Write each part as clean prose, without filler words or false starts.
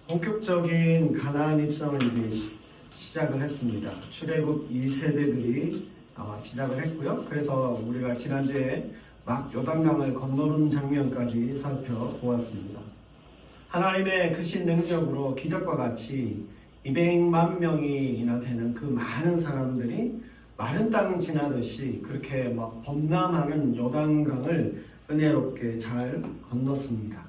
본격적인 가나안 입성을 이제 시작을 했습니다. 출애굽 2세대들이 시작을 했고요. 그래서 우리가 지난주에 막 요단강을 건너는 장면까지 살펴보았습니다. 하나님의 크신 능력으로 기적과 같이 200만 명이나 되는 그 많은 사람들이 마른 땅 지나듯이 그렇게 막 범람하는 요단강을 은혜롭게 잘 건넜습니다.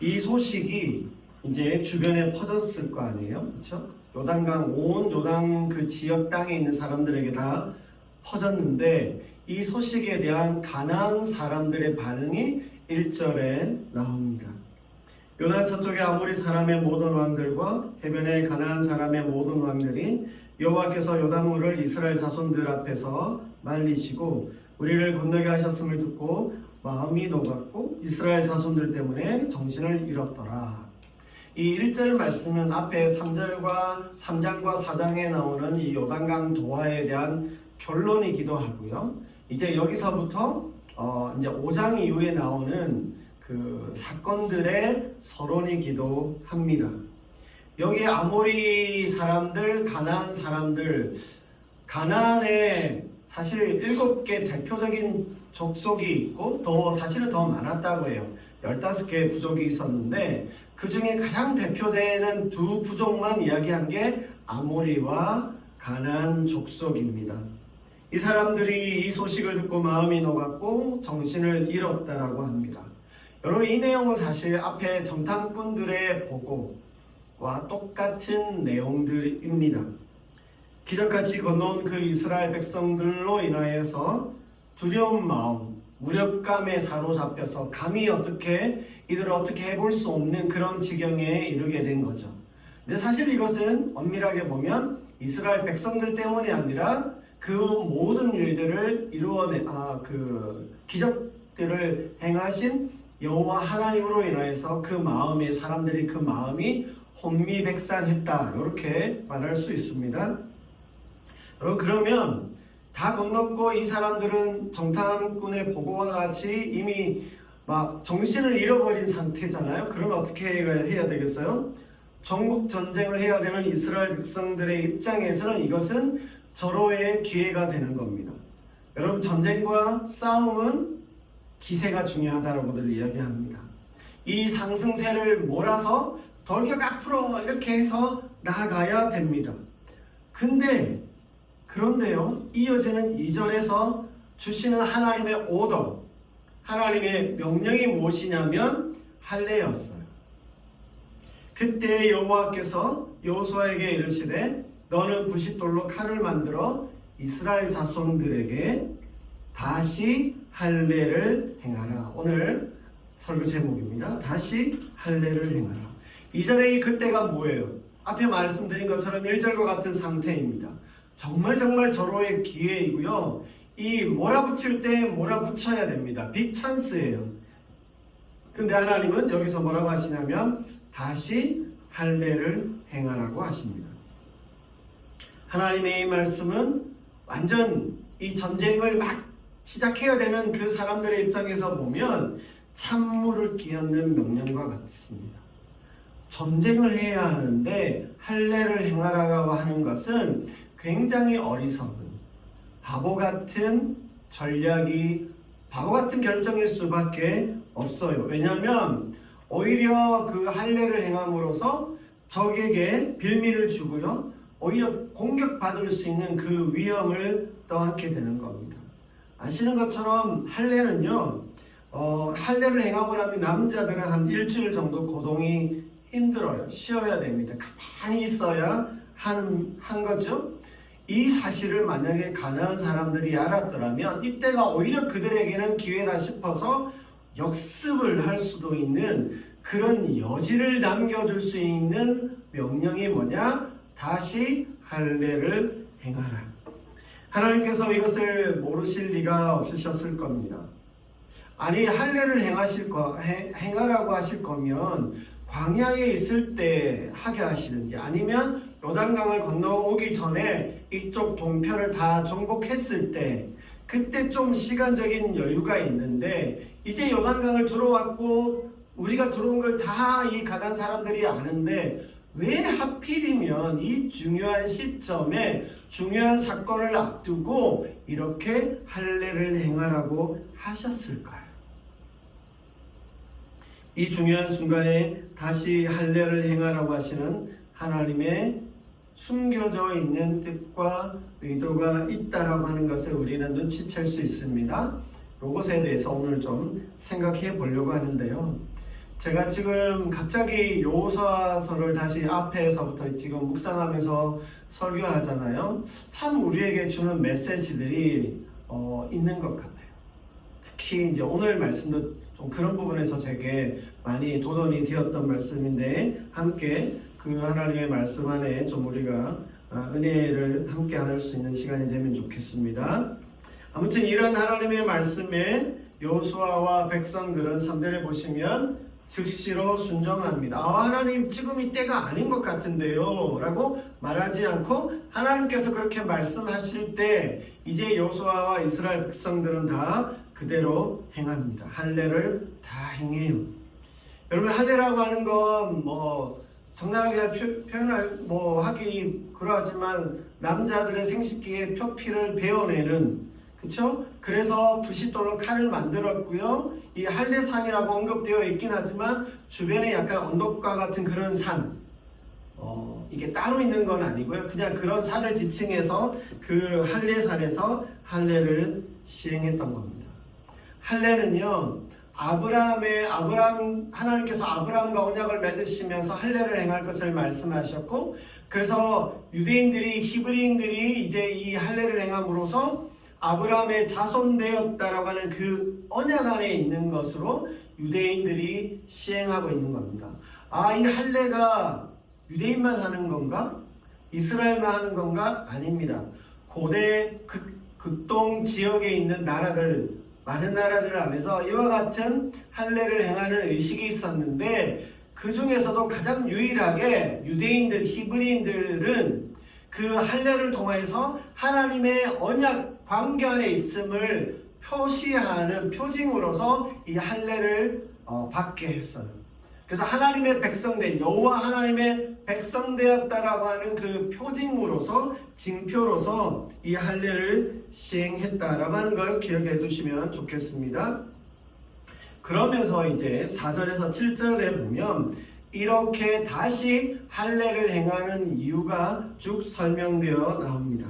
이 소식이 이제 주변에 퍼졌을 거 아니에요, 그렇죠? 요단강 온 요단 그 지역 땅에 있는 사람들에게 다 퍼졌는데 이 소식에 대한 가나안 사람들의 반응이 1절에 나옵니다. 요단 서쪽의 아모리 사람의 모든 왕들과 해변의 가나안 사람의 모든 왕들이 여호와께서 요단물을 이스라엘 자손들 앞에서 말리시고 우리를 건너게 하셨음을 듣고 마음이 녹았고 이스라엘 자손들 때문에 정신을 잃었더라. 이 1절 말씀은 앞에 3장과 4장에 나오는 이 요단강 도하에 대한 결론이기도 하고요. 이제 여기서부터 이제 5장 이후에 나오는 그 사건들의 서론이기도 합니다. 여기 아모리 사람들, 가나안 사람들, 가나안에 사실 7개 대표적인 족속이 있고 사실은 더 많았다고 해요. 15개의 부족이 있었는데 그 중에 가장 대표되는 두 부족만 이야기한 게 아모리와 가나안 족속입니다. 이 사람들이 이 소식을 듣고 마음이 녹았고 정신을 잃었다라고 합니다. 여러분, 이 내용은 사실 앞에 정탐꾼들의 보고와 똑같은 내용들입니다. 기적같이 건너온 그 이스라엘 백성들로 인하여서 두려운 마음, 무력감에 사로잡혀서 감히 이들을 어떻게 해볼 수 없는 그런 지경에 이르게 된 거죠. 근데 사실 이것은 엄밀하게 보면 이스라엘 백성들 때문이 아니라 그 모든 일들을 그 기적들을 행하신 여호와 하나님으로 인하여서 사람들이 그 마음이 혼미백산했다, 이렇게 말할 수 있습니다. 여러분, 그러면 다 건넜고 이 사람들은 정탐꾼의 보고와 같이 이미 막 정신을 잃어버린 상태잖아요. 그러면 어떻게 해야 되겠어요? 전국 전쟁을 해야 되는 이스라엘 백성들의 입장에서는 이것은 절호의 기회가 되는 겁니다. 여러분, 전쟁과 싸움은 기세가 중요하다고들 이야기합니다. 이 상승세를 몰아서 돌격 앞으로 이렇게 해서 나아가야 됩니다. 그런데요, 이어지는 2절에서 주시는 하나님의 오더, 하나님의 명령이 무엇이냐면 할례였어요. 그때 여호와께서 여호수아에게 이르시되 너는 부싯돌로 칼을 만들어 이스라엘 자손들에게 다시 할례를 행하라. 오늘 설교 제목입니다. 다시 할례를 행하라. 2절의 이 그때가 뭐예요? 앞에 말씀드린 것처럼 1절과 같은 상태입니다. 정말 절호의 기회이고요. 이 몰아붙일 때 몰아붙여야 됩니다. 빅 찬스예요. 근데 하나님은 여기서 뭐라고 하시냐면 다시 할례를 행하라고 하십니다. 하나님의 이 말씀은 완전 이 전쟁을 막 시작해야 되는 그 사람들의 입장에서 보면 찬물을 끼얹는 명령과 같습니다. 전쟁을 해야 하는데 할례를 행하라고 하는 것은 굉장히 어리석은 바보 같은 결정일 수밖에 없어요. 왜냐하면 오히려 그 할례를 행함으로써 적에게 빌미를 주고요, 오히려 공격받을 수 있는 그 위험을 떠안게 되는 겁니다. 아시는 것처럼 할례는요, 할례를 행하고 나면 남자들은 한 일주일 정도 고동이 힘들어요. 쉬어야 됩니다. 가만히 있어야 한 거죠. 이 사실을 만약에 가나안 사람들이 알았더라면 이때가 오히려 그들에게는 기회다 싶어서 역습을 할 수도 있는 그런 여지를 남겨줄 수 있는 명령이 뭐냐? 다시 할례를 행하라. 하나님께서 이것을 모르실 리가 없으셨을 겁니다. 아니, 할례를 행하라고 하실 거면 광야에 있을 때 하게 하시든지, 아니면 요단강을 건너오기 전에 이쪽 동편을 다 정복했을 때, 그때 좀 시간적인 여유가 있는데 이제 요단강을 들어왔고 우리가 들어온 걸 다 이 가나안 사람들이 아는데 왜 하필이면 이 중요한 시점에 중요한 사건을 앞두고 이렇게 할례를 행하라고 하셨을까요? 이 중요한 순간에 다시 할례를 행하라고 하시는 하나님의 숨겨져 있는 뜻과 의도가 있다라고 하는 것을 우리는 눈치챌 수 있습니다. 이것에 대해서 오늘 좀 생각해 보려고 하는데요. 제가 지금 갑자기 여호수아서를 다시 앞에서부터 지금 묵상하면서 설교하잖아요. 참 우리에게 주는 메시지들이 있는 것 같아요. 특히 이제 오늘 말씀도 좀 그런 부분에서 제게 많이 도전이 되었던 말씀인데, 함께 그 하나님의 말씀 안에 좀 우리가 은혜를 함께 할 수 있는 시간이 되면 좋겠습니다. 아무튼 이런 하나님의 말씀에 여호수아와 백성들은 3절에 보시면 즉시로 순종합니다. 하나님 지금 이때가 아닌 것 같은데요 라고 말하지 않고 하나님께서 그렇게 말씀하실 때 이제 여호수아와 이스라엘 백성들은 다 그대로 행합니다. 할례를 다 행해요. 여러분, 할례라고 하는 건 적나라하게 하기 그러하지만 남자들의 생식기에 표피를 베어내는, 그렇죠? 그래서 부싯돌로 칼을 만들었고요. 이 할례산이라고 언급되어 있긴 하지만 주변에 약간 언덕과 같은 그런 산, 이게 따로 있는 건 아니고요. 그냥 그런 산을 지칭해서 그 할례산에서 할례를 시행했던 겁니다. 할례는요, 하나님께서 아브라함과 언약을 맺으시면서 할례를 행할 것을 말씀하셨고, 그래서 유대인들이, 히브리인들이 이제 이 할례를 행함으로써 아브라함의 자손 되었다라고 하는 그 언약 안에 있는 것으로 유대인들이 시행하고 있는 겁니다. 이 할례가 유대인만 하는 건가? 이스라엘만 하는 건가? 아닙니다. 고대 극동 지역에 있는 나라들, 많은 나라들 안에서 이와 같은 할례를 행하는 의식이 있었는데, 그 중에서도 가장 유일하게 유대인들, 히브리인들은 그 할례를 통해서 하나님의 언약 관계 안에 있음을 표시하는 표징으로서 이 할례를 받게 했어요. 그래서 하나님의 백성된, 여호와 하나님의 백성되었다라고 하는 그 표징으로서, 징표로서 이 할례를 시행했다라고 하는 걸 기억해 두시면 좋겠습니다. 그러면서 이제 4절에서 7절에 보면 이렇게 다시 할례를 행하는 이유가 쭉 설명되어 나옵니다.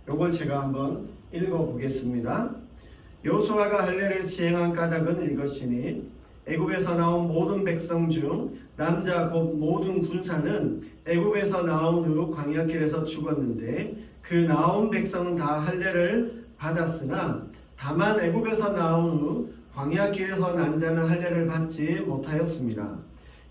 이걸 제가 한번 읽어보겠습니다. 여호수아가 할례를 시행한 까닭은 이것이니 애굽에서 나온 모든 백성 중 남자 곧 모든 군사는 애굽에서 나온 후 광야길에서 죽었는데 그 나온 백성은 다 할례를 받았으나 다만 애굽에서 나온 후 광야길에서 난 자는 할례를 받지 못하였습니다.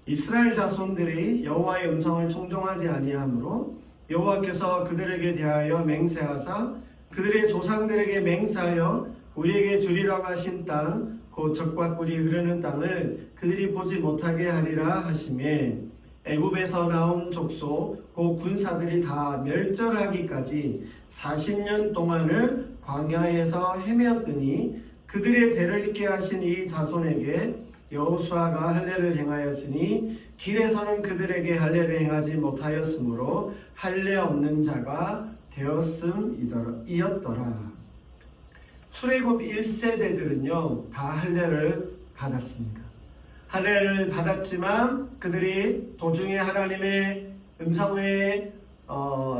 이스라엘 자손들이 여호와의 음성을 청종하지 아니하므로 여호와께서 그들에게 대하여 맹세하사 그들의 조상들에게 맹세하여 우리에게 주리라고 하신 땅 곧 젖과 꿀이 흐르는 땅을 그들이 보지 못하게 하리라 하시매 애굽에서 나온 족속 그 군사들이 다 멸절하기까지 40년 동안을 광야에서 헤매었더니 그들의 대를 잇게 하신 이 자손에게 여호수아가 할례를 행하였으니 길에서는 그들에게 할례를 행하지 못하였으므로 할례 없는 자가 되었음이었더라. 출애굽 1세대들은요 다 할례를 받았습니다. 할례를 받았지만 그들이 도중에 하나님의 음성에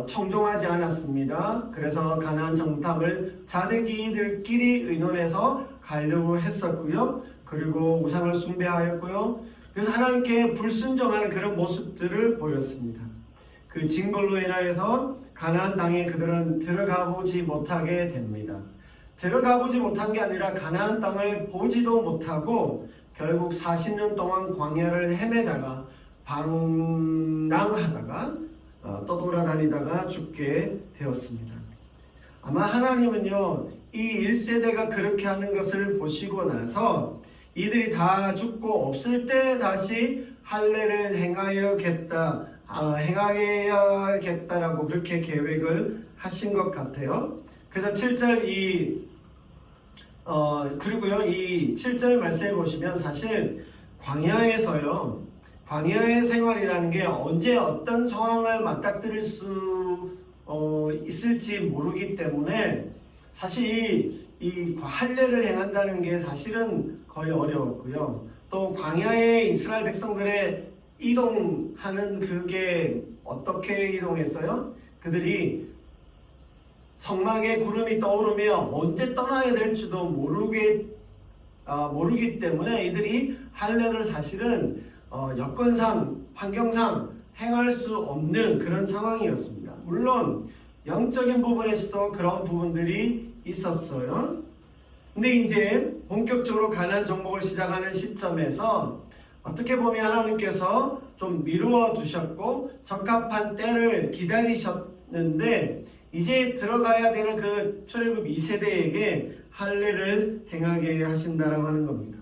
청종하지 않았습니다. 그래서 가나안 정탐을 자기들끼리 의논해서 가려고 했었고요. 그리고 우상을 숭배하였고요. 그래서 하나님께 불순종하는 그런 모습들을 보였습니다. 그 징벌로 인하여서 가나안 땅에 그들은 들어가 보지 못하게 됩니다. 들어가 보지 못한 게 아니라 가나안 땅을 보지도 못하고 결국 40년 동안 광야를 헤매다가 방랑하다가 떠돌아다니다가 죽게 되었습니다. 아마 하나님은요 이 1세대가 그렇게 하는 것을 보시고 나서 이들이 다 죽고 없을 때 다시 할례를 행하야겠다라고 그렇게 계획을 하신 것 같아요. 그래서 7절 그리고요 이 7절 말씀해 보시면 사실 광야에서요, 광야의 생활이라는 게 언제 어떤 상황을 맞닥뜨릴 수 있을지 모르기 때문에 사실 이 할례를 행한다는 게 사실은 거의 어려웠고요. 또 광야에 이스라엘 백성들의 이동하는 그게 어떻게 이동했어요? 그들이 성막에 구름이 떠오르며 언제 떠나야 될지도 모르기 때문에 이들이 할례를 사실은 여건상, 환경상 행할 수 없는 그런 상황이었습니다. 물론 영적인 부분에서도 그런 부분들이 있었어요. 근데 이제 본격적으로 가나안 정복을 시작하는 시점에서 어떻게 보면 하나님께서 좀 미루어 두셨고 적합한 때를 기다리셨는데 이제 들어가야 되는 그 출애굽 2세대에게 할례를 행하게 하신다라고 하는 겁니다.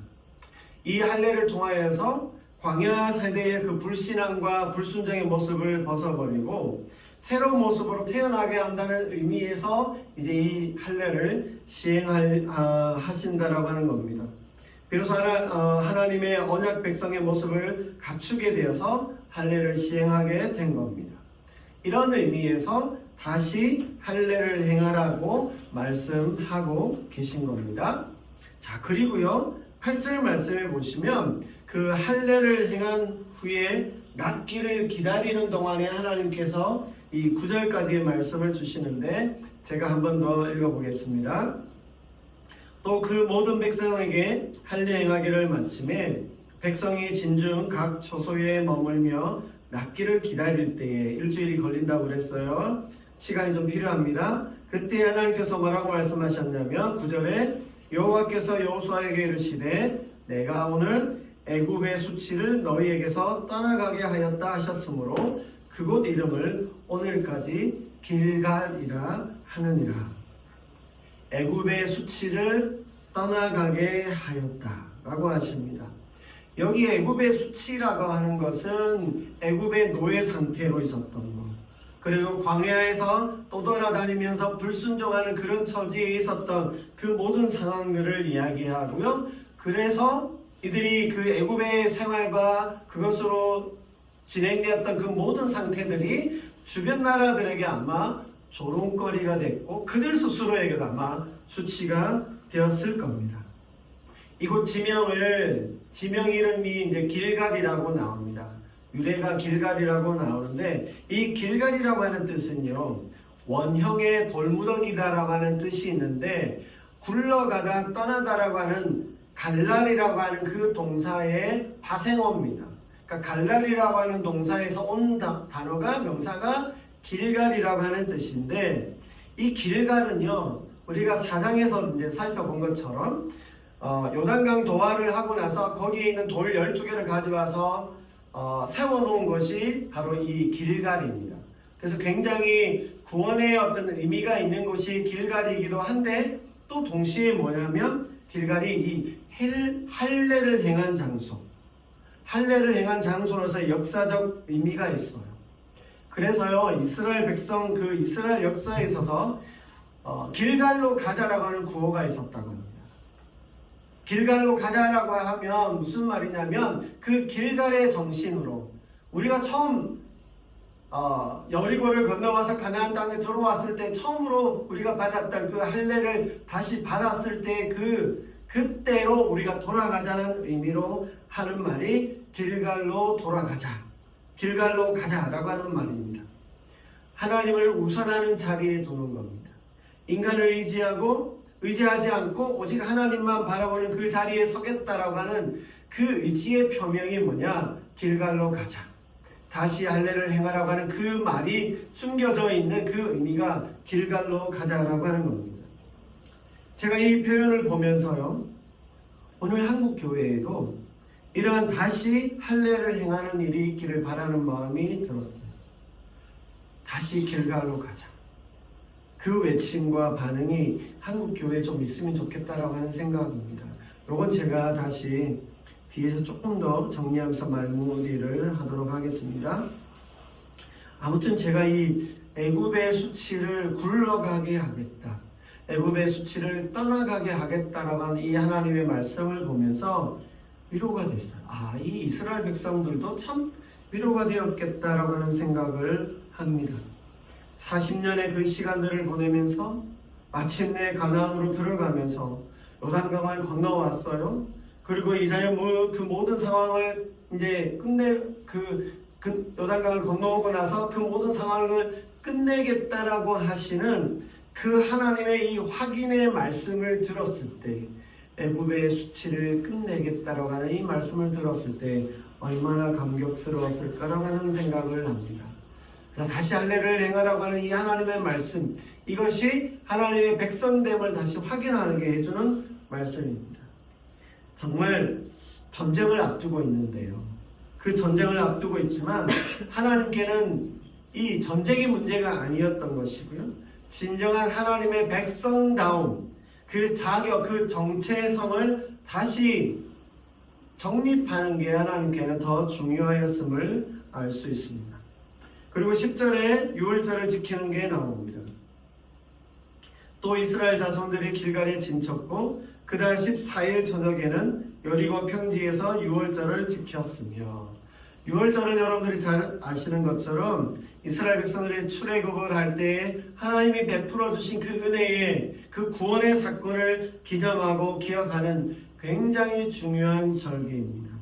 이 할례를 통하여서 광야 세대의 그 불신앙과 불순종의 모습을 벗어버리고 새로운 모습으로 태어나게 한다는 의미에서 이제 이 할례를 시행하신다라고 하는 겁니다. 비로소 하나님의 언약 백성의 모습을 갖추게 되어서 할례를 시행하게 된 겁니다. 이런 의미에서 다시 할례를 행하라고 말씀하고 계신 겁니다. 자, 그리고요 8절 말씀해 보시면 그 할례를 행한 후에 낫기를 기다리는 동안에 하나님께서 이 9절까지의 말씀을 주시는데 제가 한 번 더 읽어보겠습니다. 또 그 모든 백성에게 할례 행하기를 마침에 백성이 진중 각 초소에 머물며 낫기를 기다릴 때에 일주일이 걸린다고 그랬어요. 시간이 좀 필요합니다. 그때 하나님께서 뭐라고 말씀하셨냐면 9절에 여호와께서 여호수아에게 이르시되 내가 오늘 애굽의 수치를 너희에게서 떠나가게 하였다 하셨으므로 그곳 이름을 오늘까지 길갈이라 하느니라. 애굽의 수치를 떠나가게 하였다라고 하십니다. 여기 애굽의 수치라고 하는 것은 애굽의 노예 상태로 있었던 것, 그리고 광야에서 떠돌아다니면서 불순종하는 그런 처지에 있었던 그 모든 상황들을 이야기하고요. 그래서 이들이 그 애굽의 생활과 그것으로 진행되었던 그 모든 상태들이 주변 나라들에게 아마 조롱거리가 됐고 그들 스스로에게도 아마 수치가 되었을 겁니다. 이곳 지명 이름이 이제 길갈이라고 나옵니다. 유래가 길갈이라고 나오는데 이 길갈이라고 하는 뜻은요 원형의 돌무더기다라고 하는 뜻이 있는데 굴러가다 떠나다라고 하는 갈랄이라고 하는 그 동사의 파생어입니다. 그러니까 갈랄이라고 하는 동사에서 온 단어가 명사가 길갈이라고 하는 뜻인데 이 길갈은요 우리가 4장에서 이제 살펴본 것처럼 요단강 도하를 하고 나서 거기에 있는 돌 12개를 가져와서 세워놓은 것이 바로 이 길갈입니다. 그래서 굉장히 구원의 어떤 의미가 있는 곳이 길갈이기도 한데 또 동시에 뭐냐면 길갈이 이 할례를 행한 장소, 할례를 행한 장소로서 역사적 의미가 있어요. 그래서요 이스라엘 백성 그 이스라엘 역사에 있어서 길갈로 가자라고 하는 구호가 있었다고 합니다. 길갈로 가자라고 하면 무슨 말이냐면 그 길갈의 정신으로 우리가 처음 여리고를 건너와서 가나안 땅에 들어왔을 때 처음으로 우리가 받았던 그 할례를 다시 받았을 때 그때로 우리가 돌아가자는 의미로 하는 말이 길갈로 돌아가자, 길갈로 가자라고 하는 말입니다. 하나님을 우선하는 자리에 두는 겁니다. 인간을 의지하지 않고 오직 하나님만 바라보는 그 자리에 서겠다라고 하는 그 의지의 표명이 뭐냐? 길갈로 가자, 다시 할례를 행하라고 하는 그 말이 숨겨져 있는 그 의미가 길갈로 가자라고 하는 겁니다. 제가 이 표현을 보면서요 오늘 한국 교회에도 이러한 다시 할례를 행하는 일이 있기를 바라는 마음이 들었어요. 다시 길갈로 가자. 그 외침과 반응이 한국 교회에 좀 있으면 좋겠다라고 하는 생각입니다. 이건 제가 다시 뒤에서 조금 더 정리하면서 말무리를 하도록 하겠습니다. 아무튼 제가 이 애굽의 수치를 굴러가게 하겠다, 애굽의 수치를 떠나가게 하겠다라고 하는 이 하나님의 말씀을 보면서 위로가 됐어요. 이 이스라엘 백성들도 참 위로가 되었겠다라고 하는 생각을 합니다. 40년의 그 시간들을 보내면서 마침내 가나안으로 들어가면서 요단강을 건너왔어요. 그리고 이제 그 모든 상황을 이제 그 요단강을 건너오고 나서 그 모든 상황을 끝내겠다라고 하시는 그 하나님의 이 확인의 말씀을 들었을 때, 애굽의 수치를 끝내겠다라고 하는 이 말씀을 들었을 때 얼마나 감격스러웠을까라고 하는 생각을 합니다. 다시 할례를 행하라고 하는 이 하나님의 말씀, 이것이 하나님의 백성됨을 다시 확인하게 해주는 말씀입니다. 정말 전쟁을 앞두고 있는데요. 그 전쟁을 앞두고 있지만 하나님께는 이 전쟁이 문제가 아니었던 것이고요. 진정한 하나님의 백성다움, 그 자격, 그 정체성을 다시 정립하는 게 하나님께는 더 중요하였음을 알 수 있습니다. 그리고 10절에 유월절을 지키는 게 나옵니다. 또 이스라엘 자손들이 길갈에 진쳤고 그달 14일 저녁에는 여리고 평지에서 유월절을 지켰으며, 유월절은 여러분들이 잘 아시는 것처럼 이스라엘 백성들이 출애굽을 할 때에 하나님이 베풀어 주신 그 은혜의 그 구원의 사건을 기념하고 기억하는 굉장히 중요한 절기입니다.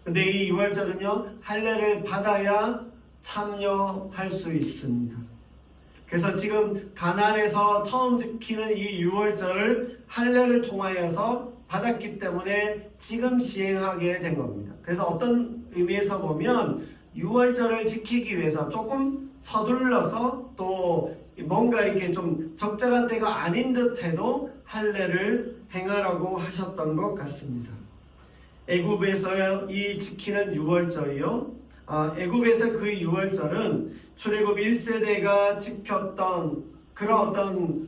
근데 이 유월절은요, 할례를 받아야 참여할 수 있습니다. 그래서 지금 가나안에서 처음 지키는 이 유월절을 할례를 통하여서 받았기 때문에 지금 시행하게 된 겁니다. 그래서 어떤 의미에서 보면 유월절을 지키기 위해서 조금 서둘러서 또 뭔가 이렇게 좀 적절한 때가 아닌 듯해도 할례를 행하라고 하셨던 것 같습니다. 애굽에서 이 지키는 유월절이요, 애굽에서 그 유월절은 출애굽 1세대가 지켰던 그런 어떤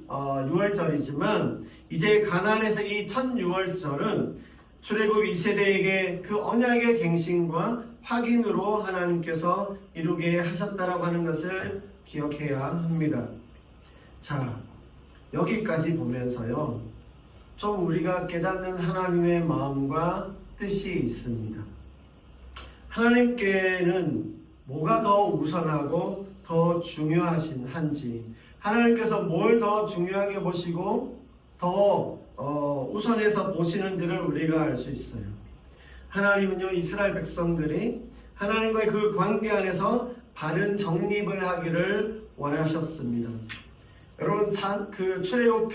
유월절이지만, 이제 가나안에서 이 첫 유월절은 출애굽 2세대에게 그 언약의 갱신과 확인으로 하나님께서 이루게 하셨다라고 하는 것을 기억해야 합니다. 자, 여기까지 보면서요, 좀 우리가 깨닫는 하나님의 마음과 뜻이 있습니다. 하나님께는 뭐가 더 우선하고 더 중요하신 한지, 하나님께서 뭘 더 중요하게 보시고 더 우선해서 보시는지를 우리가 알 수 있어요. 하나님은요, 이스라엘 백성들이 하나님과의 그 관계 안에서 바른 정립을 하기를 원하셨습니다. 여러분, 그 출애굽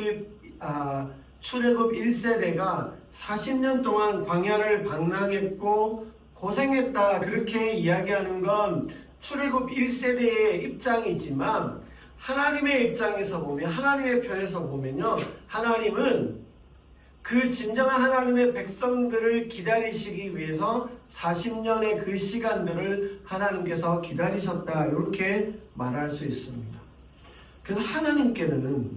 1세대가 40년 동안 광야를 방랑했고 고생했다, 그렇게 이야기하는 건 출애굽 1세대의 입장이지만, 하나님의 입장에서 보면, 하나님의 편에서 보면요, 하나님은 그 진정한 하나님의 백성들을 기다리시기 위해서 40년의 그 시간들을 하나님께서 기다리셨다, 이렇게 말할 수 있습니다. 그래서 하나님께는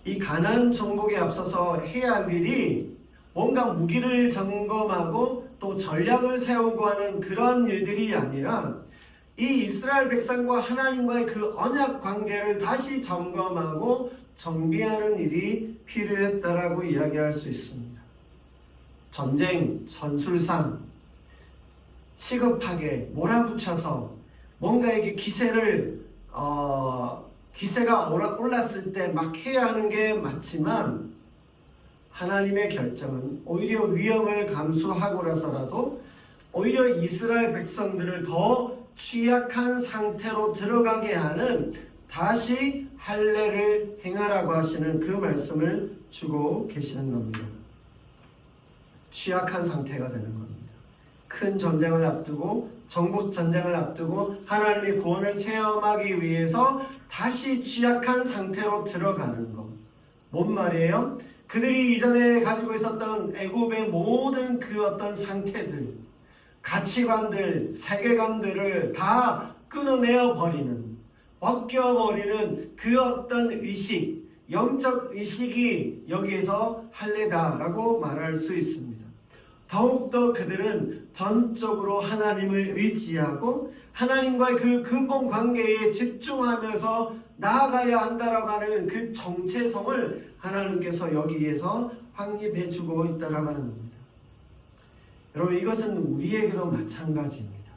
이 가나안 정복에 앞서서 해야 할 일이 뭔가 무기를 점검하고 또 전략을 세우고 하는 그런 일들이 아니라, 이 이스라엘 백성과 하나님과의 그 언약 관계를 다시 점검하고 정비하는 일이 필요했다라고 이야기할 수 있습니다. 전쟁, 전술상 시급하게 몰아붙여서 뭔가 이게 기세가 올랐을 때 막 해야 하는 게 맞지만, 하나님의 결정은 오히려 위험을 감수하고라서라도 오히려 이스라엘 백성들을 더 취약한 상태로 들어가게 하는, 다시 할례를 행하라고 하시는 그 말씀을 주고 계시는 겁니다. 취약한 상태가 되는 겁니다. 큰 전쟁을 앞두고, 정복 전쟁을 앞두고 하나님의 구원을 체험하기 위해서 다시 취약한 상태로 들어가는 것. 뭔 말이에요? 그들이 이전에 가지고 있었던 애굽의 모든 그 어떤 상태들, 가치관들, 세계관들을 다 끊어내어 버리는, 벗겨버리는 그 어떤 의식, 영적 의식이 여기에서 할례다라고 말할 수 있습니다. 더욱더 그들은 전적으로 하나님을 의지하고 하나님과의 그 근본 관계에 집중하면서 나아가야 한다라고 하는 그 정체성을 하나님께서 여기에서 확립해 주고 있다라고 하는 겁니다. 여러분, 이것은 우리에게도 마찬가지입니다.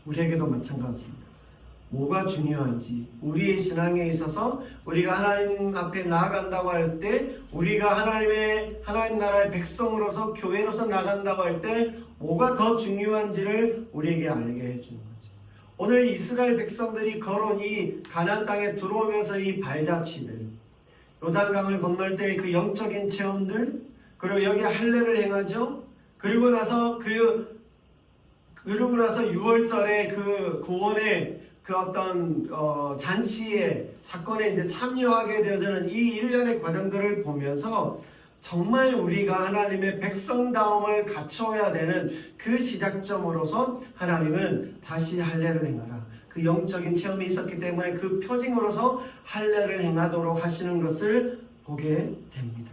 우리에게도 마찬가지입니다. 뭐가 중요한지, 우리의 신앙에 있어서 우리가 하나님 앞에 나아간다고 할 때, 우리가 하나님 나라의 백성으로서 교회로서 나간다고 할 때 뭐가 더 중요한지를 우리에게 알게 해주는 거죠. 오늘 이스라엘 백성들이 걸어온 이 가나안 땅에 들어오면서 이 발자취들, 요단강을 건널 때 그 영적인 체험들, 그리고 여기 할례를 행하죠. 그리고 나서 6월절에 그 구원의 그 어떤 잔치의 사건에 이제 참여하게 되어지는 이 일련의 과정들을 보면서 정말 우리가 하나님의 백성다움을 갖춰야 되는 그 시작점으로서 하나님은 다시 할례를 행하라. 그 영적인 체험이 있었기 때문에 그 표징으로서 할례를 행하도록 하시는 것을 보게 됩니다.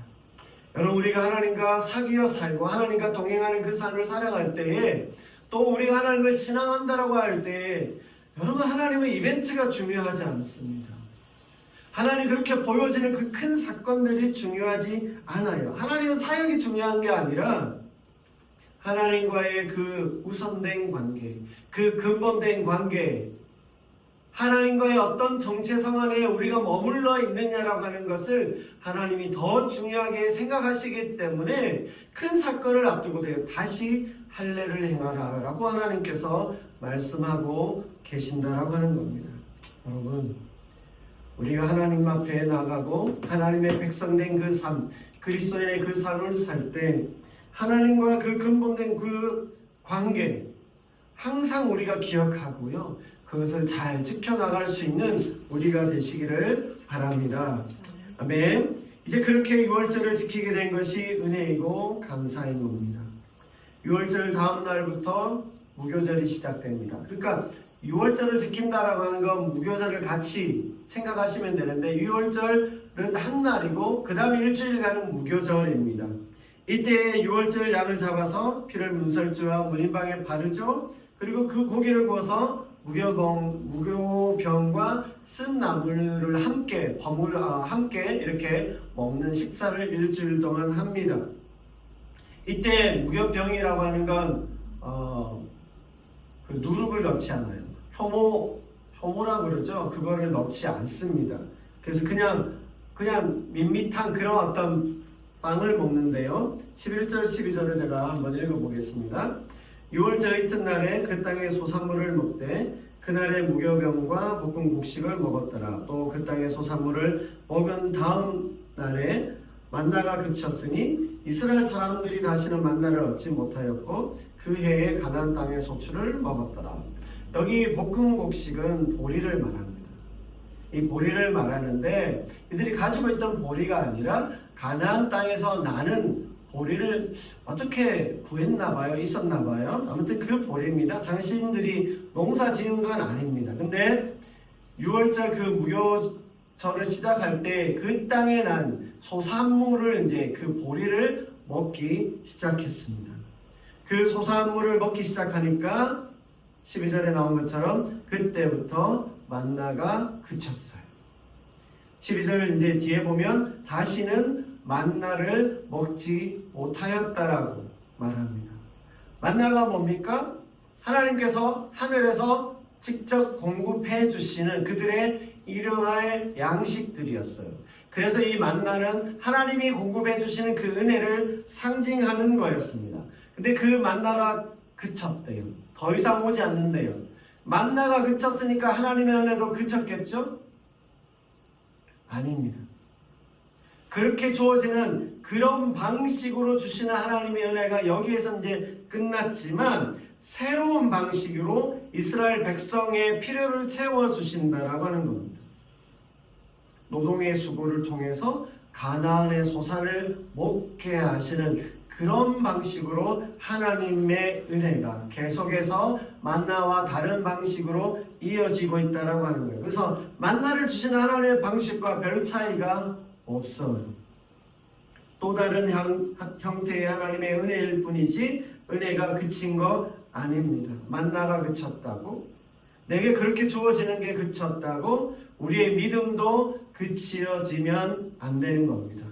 여러분, 우리가 하나님과 사귀어 살고 하나님과 동행하는 그 삶을 살아갈 때에, 또 우리가 하나님을 신앙한다라고 할 때에, 여러분, 하나님은 이벤트가 중요하지 않습니다. 하나님 그렇게 보여지는 그 큰 사건들이 중요하지 않아요. 하나님은 사역이 중요한 게 아니라 하나님과의 그 우선된 관계, 그 근본된 관계, 하나님과의 어떤 정체성 안에 우리가 머물러 있느냐라고 하는 것을 하나님이 더 중요하게 생각하시기 때문에 큰 사건을 앞두고 다시 할례를 행하라 라고 하나님께서 말씀하고 계신다라고 하는 겁니다. 여러분, 우리가 하나님 앞에 나가고 하나님의 백성된 그 삶, 그리스도인의 그 삶을 살 때 하나님과 그 근본된 그 관계 항상 우리가 기억하고요, 그것을 잘 지켜나갈 수 있는 우리가 되시기를 바랍니다. 아멘. 이제 그렇게 6월절을 지키게 된 것이 은혜이고 감사인 겁니다. 6월절 다음 날부터 무교절이 시작됩니다. 그러니까 6월절을 지킨다라고 하는 건 무교절을 같이 생각하시면 되는데, 6월절은 한 날이고 그 다음 일주일간은 무교절입니다. 이때 6월절 양을 잡아서 피를 문설주와 문인방에 바르죠. 그리고 그 고기를 구워서 무교병과 쓴 나물을 함께 이렇게 먹는 식사를 일주일 동안 합니다. 이때 무교병이라고 하는 건 그 누룩을 넣지 않아요. 효모라 그러죠. 그거를 넣지 않습니다. 그래서 그냥 밋밋한 그런 어떤 빵을 먹는데요. 11절 12절을 제가 한번 읽어보겠습니다. 6월절 이튿날에 그 땅의 소산물을 먹되 그날에 무교병과 볶은 곡식을 먹었더라. 또 그 땅의 소산물을 먹은 다음 날에 만나가 그쳤으니 이스라엘 사람들이 다시는 만나를 얻지 못하였고 그 해에 가나안 땅의 소출을 먹었더라. 여기 볶은 곡식은 보리를 말합니다. 이 보리를 말하는데, 이들이 가지고 있던 보리가 아니라 가나안 땅에서 나는 보리를 어떻게 구했나 봐요. 있었나 봐요. 아무튼 그 보리입니다. 장신들이 농사 지은 건 아닙니다. 근데 6월절 그 무교절을 시작할 때 그 땅에 난 소산물을 이제 그 보리를 먹기 시작했습니다. 그 소산물을 먹기 시작하니까 12절에 나온 것처럼 그때부터 만나가 그쳤어요. 12절 이제 뒤에 보면 다시는 만나를 먹지 못하였다라고 말합니다. 만나가 뭡니까? 하나님께서 하늘에서 직접 공급해 주시는 그들의 일용할 양식들이었어요. 그래서 이 만나는 하나님이 공급해 주시는 그 은혜를 상징하는 거였습니다. 근데 그 만나가 그쳤대요. 더 이상 오지 않는데요. 만나가 그쳤으니까 하나님의 은혜도 그쳤겠죠? 아닙니다. 그렇게 주어지는 그런 방식으로 주시는 하나님의 은혜가 여기에서 이제 끝났지만, 새로운 방식으로 이스라엘 백성의 필요를 채워주신다라고 하는 겁니다. 노동의 수고를 통해서 가나안의 소산을 먹게 하시는 그런 방식으로 하나님의 은혜가 계속해서 만나와 다른 방식으로 이어지고 있다라고 하는 거예요. 그래서 만나를 주시는 하나님의 방식과 별 차이가 없어요. 또 다른 형태의 하나님의 은혜일 뿐이지 은혜가 그친 거 아닙니다. 만나가 그쳤다고, 내게 그렇게 주어지는 게 그쳤다고 우리의 믿음도 그치어지면 안 되는 겁니다.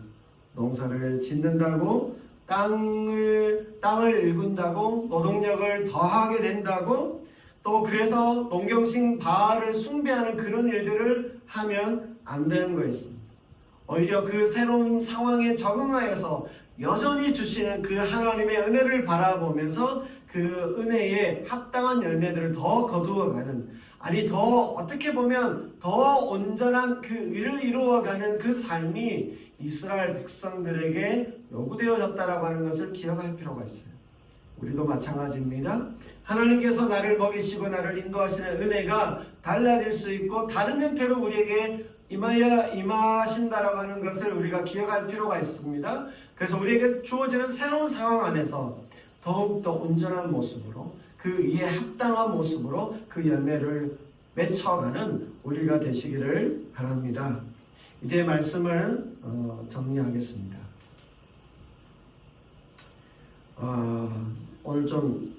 농사를 짓는다고 땅을 일군다고 노동력을 더하게 된다고 또 그래서 농경신 바알을 숭배하는 그런 일들을 하면 안 되는 거였습니다. 오히려 그 새로운 상황에 적응하여서 여전히 주시는 그 하나님의 은혜를 바라보면서 그 은혜에 합당한 열매들을 더 거두어가는, 아니 더 어떻게 보면 더 온전한 그 의를 이루어가는 그 삶이 이스라엘 백성들에게 요구되어졌다라고 하는 것을 기억할 필요가 있어요. 우리도 마찬가지입니다. 하나님께서 나를 먹이시고 나를 인도하시는 은혜가 달라질 수 있고 다른 형태로 우리에게 임하신다라고 하는 것을 우리가 기억할 필요가 있습니다. 그래서 우리에게 주어지는 새로운 상황 안에서 더욱더 온전한 모습으로 그 이에 합당한 모습으로 그 열매를 맺혀가는 우리가 되시기를 바랍니다. 이제 말씀을 정리하겠습니다. 오늘 좀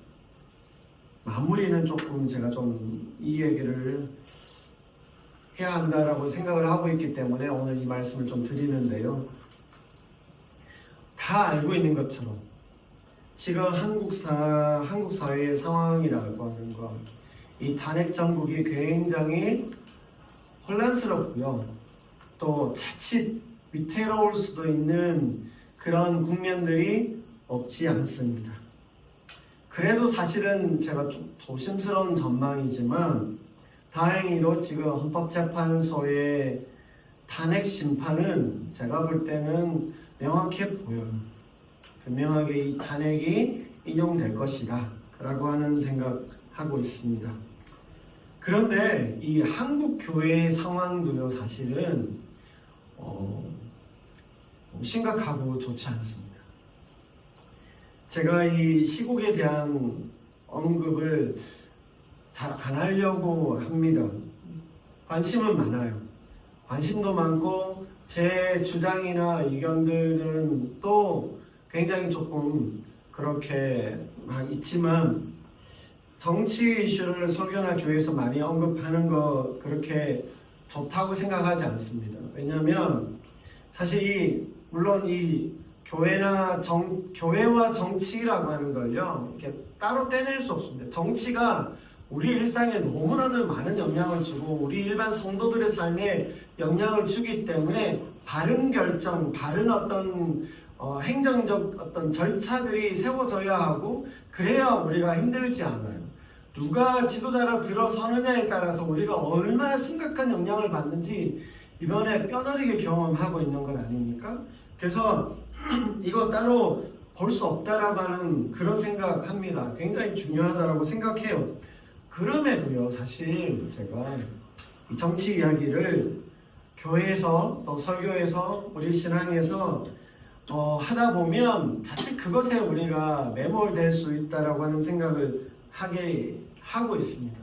마무리는 조금 제가 좀 이 얘기를 해야 한다라고 생각을 하고 있기 때문에 오늘 이 말씀을 좀 드리는데요. 다 알고 있는 것처럼 지금 한국 사회의 상황이라고 하는 것, 이 탄핵 정국이 굉장히 혼란스럽고요. 또 자칫 위태로울 수도 있는 그런 국면들이 없지 않습니다. 그래도 사실은 제가 좀 조심스러운 전망이지만 다행히도 지금 헌법재판소의 탄핵 심판은 제가 볼 때는 명확해 보여요. 분명하게 이 탄핵이 인용될 것이다 라고 하는 생각하고 있습니다. 그런데 이 한국 교회의 상황도요, 사실은 심각하고 좋지 않습니다. 제가 이 시국에 대한 언급을 잘 안 하려고 합니다. 관심은 많아요. 관심도 많고 제 주장이나 의견들은 또 굉장히 조금 그렇게 있지만 정치 이슈를 설교나 교회에서 많이 언급하는 거 그렇게 좋다고 생각하지 않습니다. 왜냐하면 사실 물론 이 교회와 정치라고 하는 걸요, 이렇게 따로 떼낼 수 없습니다. 정치가 우리 일상에 너무나도 많은 영향을 주고 우리 일반 성도들의 삶에 영향을 주기 때문에 바른 결정, 바른 어떤 행정적 어떤 절차들이 세워져야 하고 그래야 우리가 힘들지 않아요. 누가 지도자로 들어서느냐에 따라서 우리가 얼마나 심각한 영향을 받는지 이번에 뼈저리게 경험하고 있는 것 아닙니까? 그래서 이거 따로 볼 수 없다라고 하는 그런 생각합니다. 굉장히 중요하다라고 생각해요. 그럼에도요, 사실 제가 이 정치 이야기를 교회에서 또 설교에서 우리 신앙에서 하다 보면 자칫 그것에 우리가 매몰될 수 있다라고 하는 생각을 하게 하고 있습니다.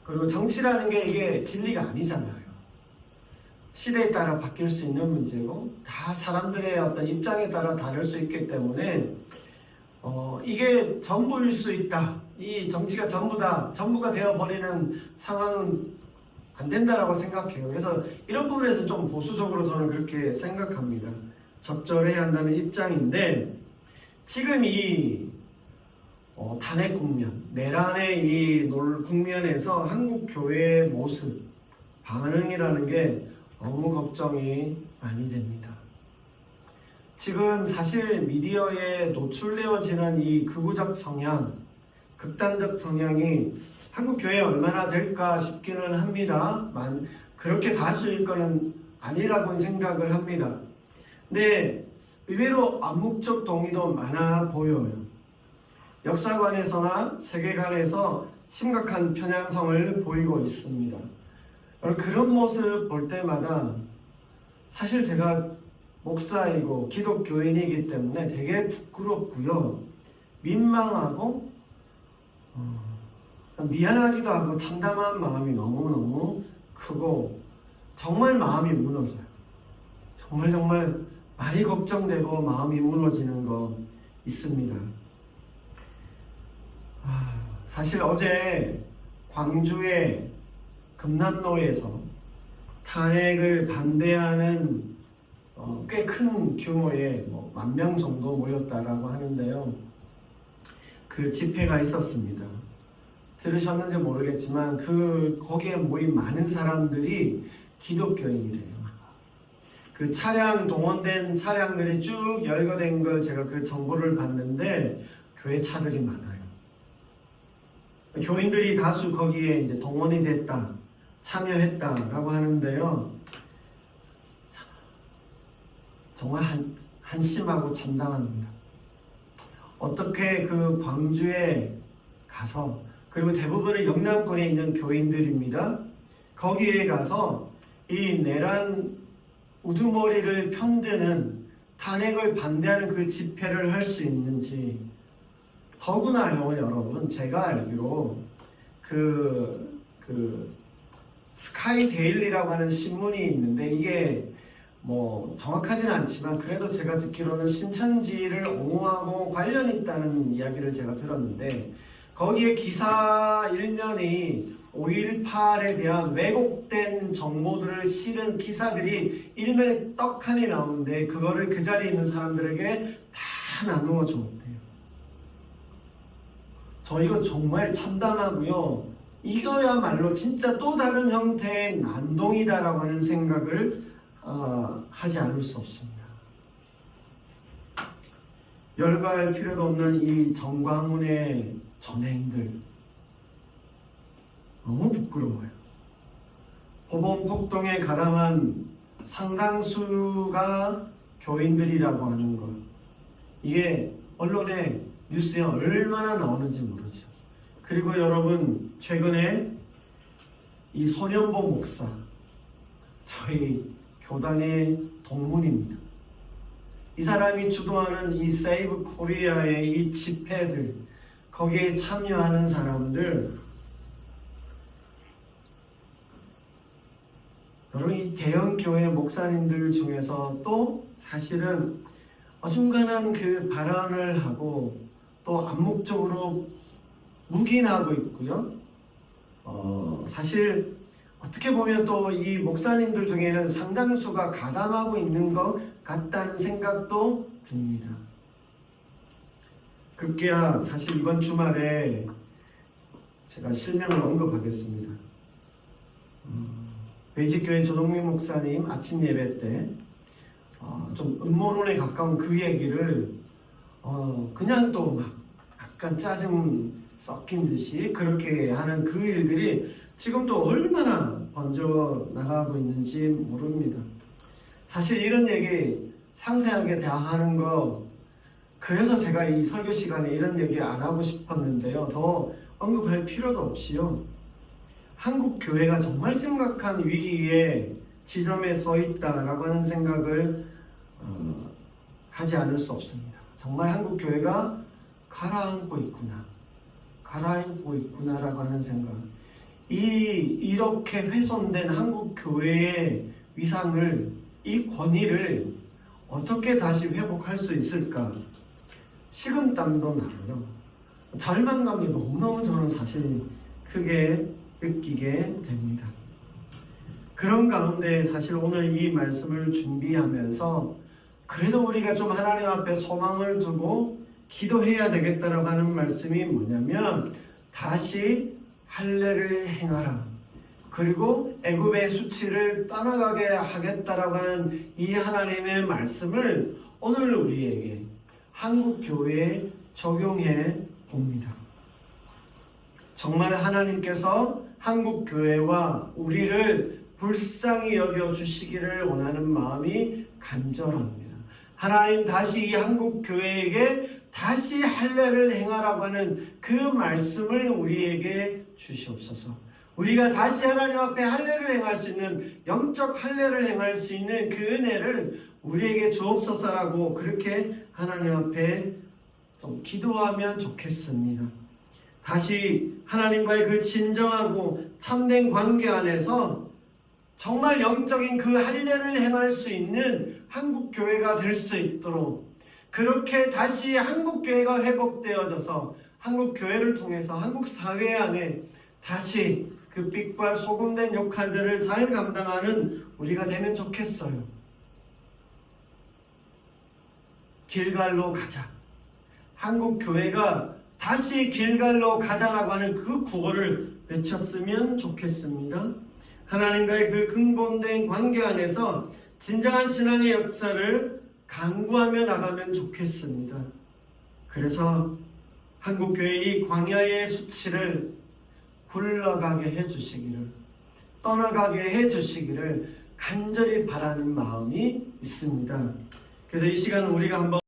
그리고 정치라는 게 이게 진리가 아니잖아요. 시대에 따라 바뀔 수 있는 문제고 다 사람들의 어떤 입장에 따라 다를 수 있기 때문에 이게 전부일 수 있다. 이 정치가 전부가 되어버리는 상황은 안 된다라고 생각해요. 그래서 이런 부분에서 좀 보수적으로 저는 그렇게 생각합니다. 적절해야 한다는 입장인데 지금 이 탄핵 국면, 내란의 이 국면에서 한국 교회의 모습, 반응이라는 게 너무 걱정이 많이 됩니다. 지금 사실 미디어에 노출되어지는 이 극우적 성향, 극단적 성향이 한국 교회에 얼마나 될까 싶기는 합니다. 그렇게 다수일 거는 아니라고 생각을 합니다. 근데 의외로 암묵적 동의도 많아 보여요. 역사관에서나 세계관에서 심각한 편향성을 보이고 있습니다. 그런 모습 볼 때마다 사실 제가 목사이고 기독교인이기 때문에 되게 부끄럽고요, 민망하고 미안하기도 하고 참담한 마음이 너무너무 크고 정말 마음이 무너져요. 정말 많이 걱정되고 마음이 무너지는 거 있습니다. 사실 어제 광주의 금남로에서 탄핵을 반대하는 꽤 큰 규모의 10,000명 정도 모였다라고 하는데요. 그 집회가 있었습니다. 들으셨는지 모르겠지만 거기에 모인 많은 사람들이 기독교인이래요. 그 동원된 차량들이 쭉 열거된 걸 제가 그 정보를 봤는데 교회 차들이 많아요. 교인들이 다수 거기에 이제 동원이 됐다, 참여했다라고 하는데요. 정말 한심하고 참담합니다. 어떻게 그 광주에 가서, 그리고 대부분은 영남권에 있는 교인들입니다. 거기에 가서 이 내란 우두머리를 편드는 탄핵을 반대하는 그 집회를 할 수 있는지. 더구나요, 여러분, 제가 알기로 스카이 데일리라고 하는 신문이 있는데, 이게 정확하지는 않지만 그래도 제가 듣기로는 신천지를 옹호하고 관련 있다는 이야기를 제가 들었는데, 거기에 기사 일면이 5.18에 대한 왜곡된 정보들을 실은 기사들이 일면에 떡하니 나오는데, 그거를 그 자리에 있는 사람들에게 다 나누어 줬대요. 저 이거 정말 참담하고요. 이거야말로 진짜 또 다른 형태의 난동이다라고 하는 생각을 하지 않을 수 없습니다. 열거할 필요도 없는 이 정광훈의 전행들 너무 부끄러워요. 호범 폭동에 가담한 상당수가 교인들이라고 하는 것, 이게 언론에 뉴스에 얼마나 나오는지 모르죠. 그리고 여러분, 최근에 이 손현보 목사, 저희 교단의 동문입니다. 이 사람이 주도하는 이 세이브 코리아의 이 집회들, 거기에 참여하는 사람들, 여러분, 이 대형 교회 목사님들 중에서 또 사실은 어중간한 그 발언을 하고 또 암묵적으로 묵인하고 있고요. 사실 어떻게 보면 또 이 목사님들 중에는 상당수가 가담하고 있는 것 같다는 생각도 듭니다. 급기야 사실 이번 주말에 제가 실명을 언급하겠습니다. 베이직교회 조동민 목사님 아침 예배 때 좀 음모론에 가까운 그 얘기를 그냥 또 막 약간 짜증 섞인 듯이 그렇게 하는 그 일들이 지금 또 얼마나 번져 나가고 있는지 모릅니다. 사실 이런 얘기 상세하게 대화하는 거, 그래서 제가 이 설교 시간에 이런 얘기 안 하고 싶었는데요. 더 언급할 필요도 없이요. 한국 교회가 정말 심각한 위기의 지점에 서 있다라고 하는 생각을 하지 않을 수 없습니다. 정말 한국 교회가 가라앉고 있구나라고 하는 생각. 이렇게 훼손된 한국 교회의 위상을, 이 권위를 어떻게 다시 회복할 수 있을까? 식은땀도 나고요. 절망감이 너무너무 저는 사실 크게 느끼게 됩니다. 그런 가운데 사실 오늘 이 말씀을 준비하면서 그래도 우리가 좀 하나님 앞에 소망을 두고 기도해야 되겠다라고 하는 말씀이 뭐냐면, 다시 할례를 행하라, 그리고 애굽의 수치를 떠나가게 하겠다라고 하는 이 하나님의 말씀을 오늘 우리에게 한국 교회에 적용해 봅니다. 정말 하나님께서 한국 교회와 우리를 불쌍히 여겨 주시기를 원하는 마음이 간절합니다. 하나님, 다시 이 한국 교회에게 다시 할례를 행하라고 하는 그 말씀을 우리에게 주시옵소서. 우리가 다시 하나님 앞에 할례를 행할 수 있는, 영적 할례를 행할 수 있는 그 은혜를 우리에게 주옵소서라고 그렇게 하나님 앞에 좀 기도하면 좋겠습니다. 다시 하나님과의 그 진정하고 참된 관계 안에서 정말 영적인 그 할례를 행할 수 있는 한국 교회가 될 수 있도록, 그렇게 다시 한국 교회가 회복되어져서 한국 교회를 통해서 한국 사회 안에 다시 그 빛과 소금된 역할들을 잘 감당하는 우리가 되면 좋겠어요. 길갈로 가자. 한국 교회가 다시 길갈로 가자라고 하는 그 구호를 외쳤으면 좋겠습니다. 하나님과의 그 근본된 관계 안에서 진정한 신앙의 역사를 강구하며 나가면 좋겠습니다. 그래서 한국교회의 이 광야의 수치를 굴러가게 해주시기를, 떠나가게 해주시기를 간절히 바라는 마음이 있습니다. 그래서 이 시간 우리가 한번